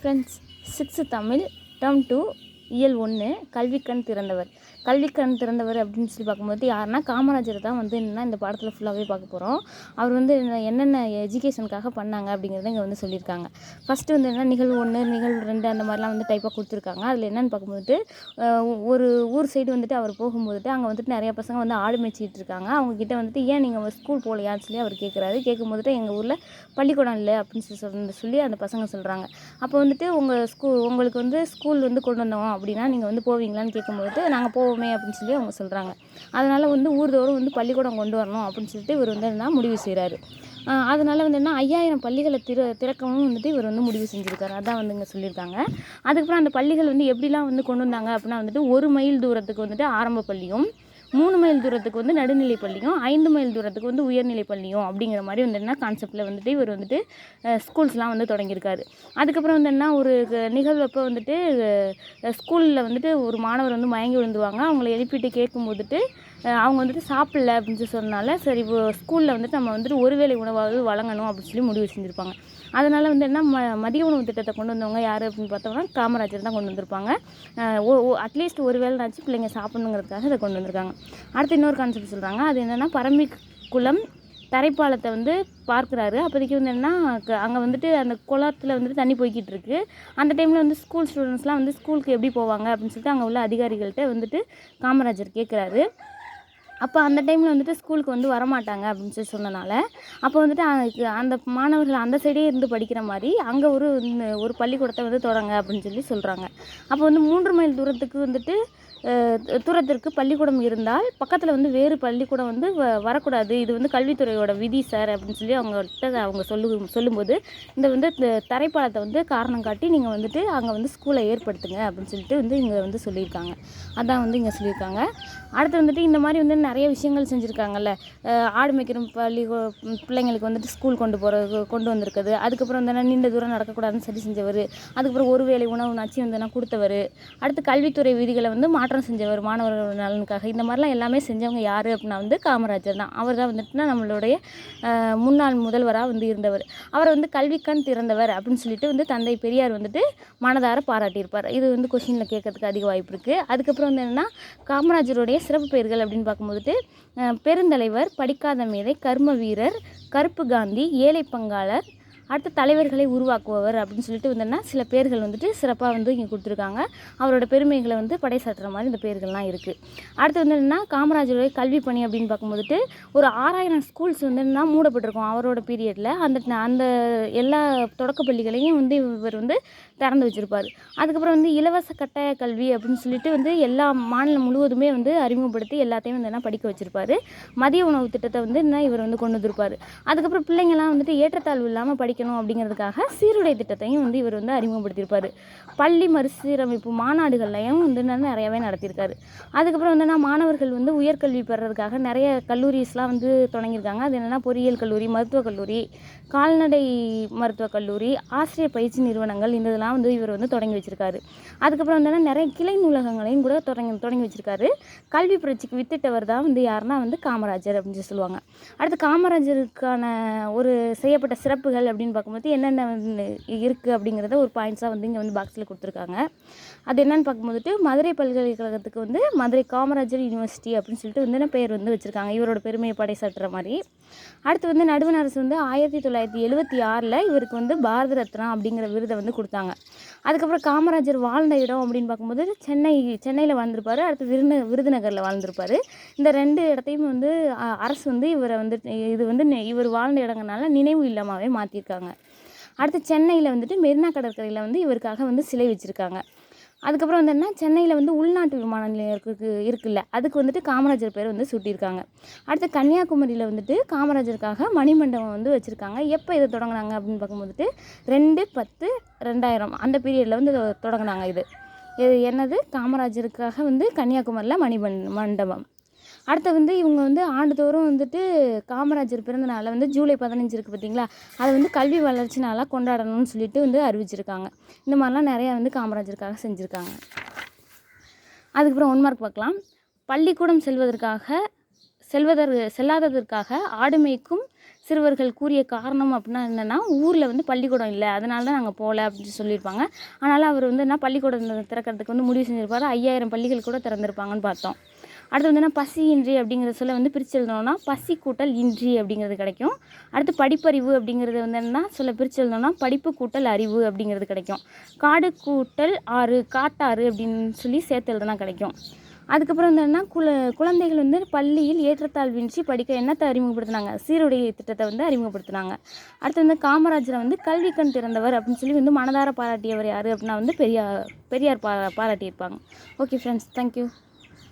Friends, 6th Tamil term 2 இயல் 1 கல்விக்கண் திறந்தவர். கல்விக்கண் திறந்தவர் அப்படின்னு சொல்லி பார்க்கும்போது யாருன்னா காமராஜர் தான் வந்து என்னென்னா இந்த பாடத்தில் ஃபுல்லாகவே பார்க்க போகிறோம். அவர் வந்து என்னென்ன எஜுகேஷனுக்காக பண்ணாங்க அப்படிங்கிறத இங்கே வந்து சொல்லியிருக்காங்க. ஃபஸ்ட்டு வந்து என்ன நிகழ்வு 1 நிகழ்வு 2 அந்த மாதிரிலாம் வந்து டைப்பாக கொடுத்துருக்காங்க. அதில் என்னென்னு பார்க்கும்போது ஒரு ஊர் சைடு வந்துட்டு அவர் போகும்போது அங்கே வந்துட்டு நிறையா பசங்க வந்து ஆடு மேய்ச்சிட்டு இருக்காங்க. அவங்கக்கிட்ட வந்துட்டு ஏன் நீங்கள் ஸ்கூல் போகலையான்னு சொல்லி அவர் கேட்குறாரு. கேட்கும்போது எங்கள் ஊரில் பள்ளிக்கூடம் இல்லை அப்படின்னு சொல்லி அந்த பசங்க சொல்கிறாங்க. அப்போ வந்துட்டு உங்களுக்கு வந்து ஸ்கூல் வந்து கொண்டு வந்தோம் அப்படின்னா நீங்கள் வந்து போவீங்களான்னு கேட்கும்போது நாங்கள் போவோமே அப்படின்னு சொல்லி அவங்க சொல்கிறாங்க. அதனால் வந்து ஊர்தோறும் வந்து பள்ளிக்கூடம் கொண்டு வரணும் அப்படின்னு சொல்லிட்டு இவர் வந்து என்ன முடிவு செய்கிறாரு. அதனால் வந்து என்ன 5000 பள்ளிகளை திறக்கவும் வந்துட்டு இவர் வந்து முடிவு செஞ்சுருக்காரு. அதான் வந்து இங்கே சொல்லியிருக்காங்க. அதுக்கப்புறம் அந்த பள்ளிகள் வந்து எப்படிலாம் வந்து கொண்டு வந்தாங்க அப்படின்னா வந்துட்டு 1 மைல் தூரத்துக்கு வந்துட்டு ஆரம்ப பள்ளியும், 3 மைல் தூரத்துக்கு வந்து நடுநிலை பள்ளியும், 5 மைல் தூரத்துக்கு வந்து உயர்நிலை பள்ளியும் அப்படிங்கிற மாதிரி வந்து என்ன கான்செப்டில் வந்துட்டு இவர் வந்துட்டு ஸ்கூல்ஸ்லாம் வந்து தொடங்கியிருக்காரு. அதுக்கப்புறம் வந்து என்ன ஒரு நிகழ்வப்போ வந்துட்டு ஸ்கூலில் வந்துட்டு ஒரு மாணவர் வந்து மயங்கி விழுந்துருவாங்க. அவங்கள எழுப்பிட்டு கேட்கும்போதுட்டு அவங்க வந்துட்டு சாப்பிடல அப்படின்னு சொல்லி சொன்னனால சரி ஸ்கூலில் வந்துட்டு நம்ம வந்துட்டு ஒருவேளை உணவாவது வழங்கணும் அப்படின்னு சொல்லி முடிவு செஞ்சுருப்பாங்க. அதனால் வந்து என்ன மதிய உணவு திட்டத்தை கொண்டு வந்தவங்க யார் அப்படின்னு பார்த்தோம்னா காமராஜர் தான் கொண்டு வந்திருப்பாங்க. அட்லீஸ்ட் ஒரு வேளைனாச்சும் பிள்ளைங்க சாப்பிடணுங்கிறதுக்காக இதை கொண்டு வந்திருக்காங்க. அடுத்து இன்னொரு கான்செப்ட் சொல்கிறாங்க. அது என்னென்னா பரம்பிக்குளம் தரைப்பாலத்தை வந்து பார்க்குறாரு. அப்போதைக்கு வந்து என்னென்னா அங்கே வந்துட்டு அந்த குளத்தில் வந்துட்டு தண்ணி போய்கிட்டு இருக்கு. அந்த டைமில் வந்து ஸ்கூல் ஸ்டூடெண்ட்ஸ்லாம் வந்து ஸ்கூலுக்கு எப்படி போவாங்க அப்படின்னு சொல்லிட்டு அங்கே உள்ள அதிகாரிகள்கிட்ட வந்துட்டு காமராஜர் கேட்குறாரு. அப்போ அந்த டைமில் வந்துட்டு ஸ்கூலுக்கு வந்து வரமாட்டாங்க அப்படின்னு சொல்லி சொன்னனால அப்போ வந்துட்டு அந்த மாணவர்கள் அந்த சைடே இருந்து படிக்கிற மாதிரி அங்கே ஒரு பள்ளிக்கூடத்தை வந்து தொடங்க அப்படின்னு சொல்லி சொல்கிறாங்க. அப்போ வந்து 3 மைல் தூரத்துக்கு வந்துட்டு தூரத்திற்கு பள்ளிக்கூடம் இருந்தால் பக்கத்தில் வந்து வேறு பள்ளிக்கூடம் வந்து வரக்கூடாது, இது வந்து கல்வித்துறையோட விதி சார் அப்படின்னு சொல்லி அவங்க சொல்லும்போது இந்த வந்து தரைப்பாலத்தை வந்து காரணம் காட்டி நீங்கள் வந்துட்டு அங்கே வந்து ஸ்கூலை ஏற்படுத்துங்க அப்படின்னு சொல்லிட்டு வந்து இங்கே வந்து சொல்லியிருக்காங்க. அதான் வந்து இங்கே சொல்லியிருக்காங்க. அடுத்து வந்துட்டு இந்த மாதிரி வந்து நிறைய விஷயங்கள் செஞ்சுருக்காங்கல்ல. ஆடு மேய்க்கிற பிள்ளைங்களுக்கு வந்துட்டு ஸ்கூல் கொண்டு வந்திருக்குது. அதுக்கப்புறம் வந்து நீண்ட தூரம் நடக்கக்கூடாதுன்னு சரி செஞ்சவர். அதுக்கப்புறம் ஒரு வேளை உணவு நச்சு வந்து கொடுத்தவர். அடுத்து கல்வித்துறை விதிகளை வந்து மாற்றம் செஞ்சவர் மாணவர்கள் நலனுக்காக. இந்த மாதிரிலாம் எல்லாமே செஞ்சவங்க யார் அப்படின்னா வந்து காமராஜர் தான். அவர் தான் வந்துட்டுனா நம்மளுடைய முன்னாள் முதல்வராக வந்து இருந்தவர். அவரை வந்து கல்விக்கண் திறந்தவர் அப்படின்னு சொல்லிட்டு வந்து தந்தை பெரியார் வந்துட்டு மனதார பாராட்டியிருப்பார். இது வந்து கொஷினில் கேட்கறதுக்கு அதிக வாய்ப்பு இருக்குது. அதுக்கப்புறம் வந்து என்னென்னா காமராஜருடைய சிறப்பு பெயர்கள் அப்படின்னு பார்க்கும்போது பெருந்தலைவர், படிக்காத மேதை, கர்ம வீரர், கருப்பு காந்தி, ஏழை பங்காளர், அடுத்த தலைவர்களை உருவாக்குபவர் அப்படின்னு சொல்லிட்டு வந்துன்னா சில பேர்கள் வந்துட்டு சிறப்பாக வந்து இங்கே கொடுத்துருக்காங்க. அவரோட பெருமைகளை வந்து பறைசாற்றுற மாதிரி இந்த பேர்கள்லாம் இருக்குது. அடுத்து வந்து என்னென்னா காமராஜருடைய கல்வி பணி அப்படின்னு பார்க்கும்போதுட்டு ஒரு 6000 ஸ்கூல்ஸ் வந்து என்ன மூடப்பட்டிருக்கும் அவரோட பீரியடில். அந்த எல்லா தொடக்க பள்ளிகளையும் வந்து இவர் வந்து திறந்து வச்சுருப்பார். அதுக்கப்புறம் வந்து இலவச கட்டாய கல்வி அப்படின்னு சொல்லிட்டு வந்து எல்லா மாநிலம் முழுவதுமே வந்து அறிமுகப்படுத்தி எல்லாத்தையும் வந்து என்ன படிக்க வச்சுருப்பார். மதிய உணவு திட்டத்தை வந்து என்ன இவர் வந்து கொண்டு வந்திருப்பார். அதுக்கப்புறம் பிள்ளைங்கள்லாம் வந்துட்டு ஏற்றத்தாழ்வு இல்லாமல் படிக்கணும் அப்படிங்கிறதுக்காக சீருடை திட்டத்தையும் வந்து இவர் வந்து அறிமுகப்படுத்தியிருப்பார். பள்ளி மறுசீரமைப்பு மாநாடுகள்லையும் வந்து நிறையாவே நடத்தியிருக்காரு. அதுக்கப்புறம் வந்து மாணவர்கள் வந்து உயர்கல்வி பெறறதுக்காக நிறைய கல்லூரிஸ்லாம் வந்து தொடங்கியிருக்காங்க. அது என்னென்னா பொறியியல் கல்லூரி, மருத்துவக் கல்லூரி, கால்நடை மருத்துவக் கல்லூரி, ஆசிரியர் பயிற்சி நிறுவனங்கள் இந்த இதெல்லாம் வந்து இவர் வந்து தொடங்கி வச்சுருக்காரு. அதுக்கப்புறம் வந்து நிறைய கிளை நூலகங்களையும் கூட தொடங்கி வச்சுருக்காரு. கல்வி புரட்சிக்கு வித்திட்டவர் தான் வந்து யாருன்னா வந்து காமராஜர் அப்படின்னு சொல்லுவாங்க. அடுத்து காமராஜருக்கான ஒரு செய்யப்பட்ட சிறப்புகள் அப்படின்னு பார்க்கும்போது என்னென்ன இருக்குது அப்படிங்கிறத ஒரு பாயிண்ட்ஸாக வந்து இங்கே வந்து பாக்ஸில் கொடுத்துருக்காங்க. அது என்னென்னு பார்க்கும்போது மதுரை பல்கலைக்கழகத்துக்கு வந்து மதுரை காமராஜர் யூனிவர்சிட்டி அப்படின்னு சொல்லிட்டு வந்து பெயர் வந்து வச்சுருக்காங்க இவரோட பெருமையை பறைசாற்றுற மாதிரி. அடுத்து வந்து நடுவண் அரசு வந்து 1976 இவருக்கு வந்து பாரத ரத்னா அப்படிங்கிற விருதை வந்து கொடுத்தாங்க. அதுக்கப்புறம் காமராஜர் வாழ்ந்த இடம் அப்படின்னு பார்க்கும்போது சென்னையில் வாழ்ந்திருப்பார். அடுத்து விருதுநகரில் வாழ்ந்திருப்பார். இந்த 2 இடத்தையும் வந்து அரசு வந்து இவரை வந்து இது வந்து இவர் வாழ்ந்த இடங்கள்னால நினைவு இல்லமாகவே மாற்றிருக்காங்க. அடுத்து சென்னையில் வந்துட்டு மெரினா கடற்கரையில் வந்து இவருக்காக வந்து சிலை வச்சுருக்காங்க. அதுக்கப்புறம் வந்து என்ன சென்னையில் வந்து உள்நாட்டு விமான நிலையம் இருக்குல்ல அதுக்கு வந்துட்டு காமராஜர் பேர் வந்து சூட்டியிருக்காங்க. அடுத்து கன்னியாகுமரியில் வந்துட்டு காமராஜருக்காக மணிமண்டபம் வந்து வச்சுருக்காங்க. எப்போ இதை தொடங்கினாங்க அப்படின்னு பார்க்கும்போது 2/10/2000 அந்த பீரியடில் வந்து தொடங்கினாங்க. இது என்னது காமராஜருக்காக வந்து கன்னியாகுமரியில் மண்டபம். அடுத்து வந்து இவங்க வந்து ஆண்டுதோறும் வந்துட்டு காமராஜர் பிறந்த நாளை வந்து ஜூலை 15 இருக்குது பார்த்தீங்களா, அதை வந்து கல்வி வளர்ச்சி நாளாக கொண்டாடணும்னு சொல்லிட்டு வந்து அறிவிச்சிருக்காங்க. இந்த மாதிரிலாம் நிறையா வந்து காமராஜருக்காக செஞ்சுருக்காங்க. அதுக்கப்புறம் 1 மார்க் பார்க்கலாம். பள்ளிக்கூடம் செல்லாததற்காக ஆடு மேய்க்கும் சிறுவர்கள் கூறிய காரணம் அப்படின்னா என்னென்னா, ஊரில் வந்து பள்ளிக்கூடம் இல்லை, அதனால தான் நாங்கள் போகல அப்படின்னு சொல்லியிருப்பாங்க. அதனால் அவர் வந்து என்ன பள்ளிக்கூடம் திறக்கிறதுக்கு வந்து முடிவு செஞ்சுருப்பாரு. 5000 பள்ளிகள் கூட திறந்திருப்பாங்கன்னு பார்த்தோம். அடுத்து வந்து என்ன பசியின்றி அப்படிங்கிற சொல்ல வந்து பிரித்து எழுதணும்னா பசி கூட்டல் இன்றி அப்படிங்கிறது கிடைக்கும். அடுத்து படிப்பறிவு அப்படிங்கிறது வந்து என்னன்னா சொல்ல பிரித்து எழுதணும்னா படிப்பு கூட்டல் அறிவு அப்படிங்கிறது கிடைக்கும். காடு கூட்டல் ஆறு காட்டாறு அப்படின்னு சொல்லி சேர்த்து எழுதுனா கிடைக்கும். அதுக்கப்புறம் வந்து என்னன்னா குழந்தைகள் வந்து பள்ளியில் ஏற்றத்தாழ்வின்றி படிக்க என்னத்தை அறிமுகப்படுத்தினாங்க, சீருடை திட்டத்தை வந்து அறிமுகப்படுத்தினாங்க. அடுத்து வந்து காமராஜரை வந்து கல்வி கண் திறந்தவர் அப்படின்னு சொல்லி வந்து மனதார பாராட்டியவர் யார் அப்படின்னா வந்து பெரியார் பாராட்டியிருப்பாங்க. Okay friends, thank you.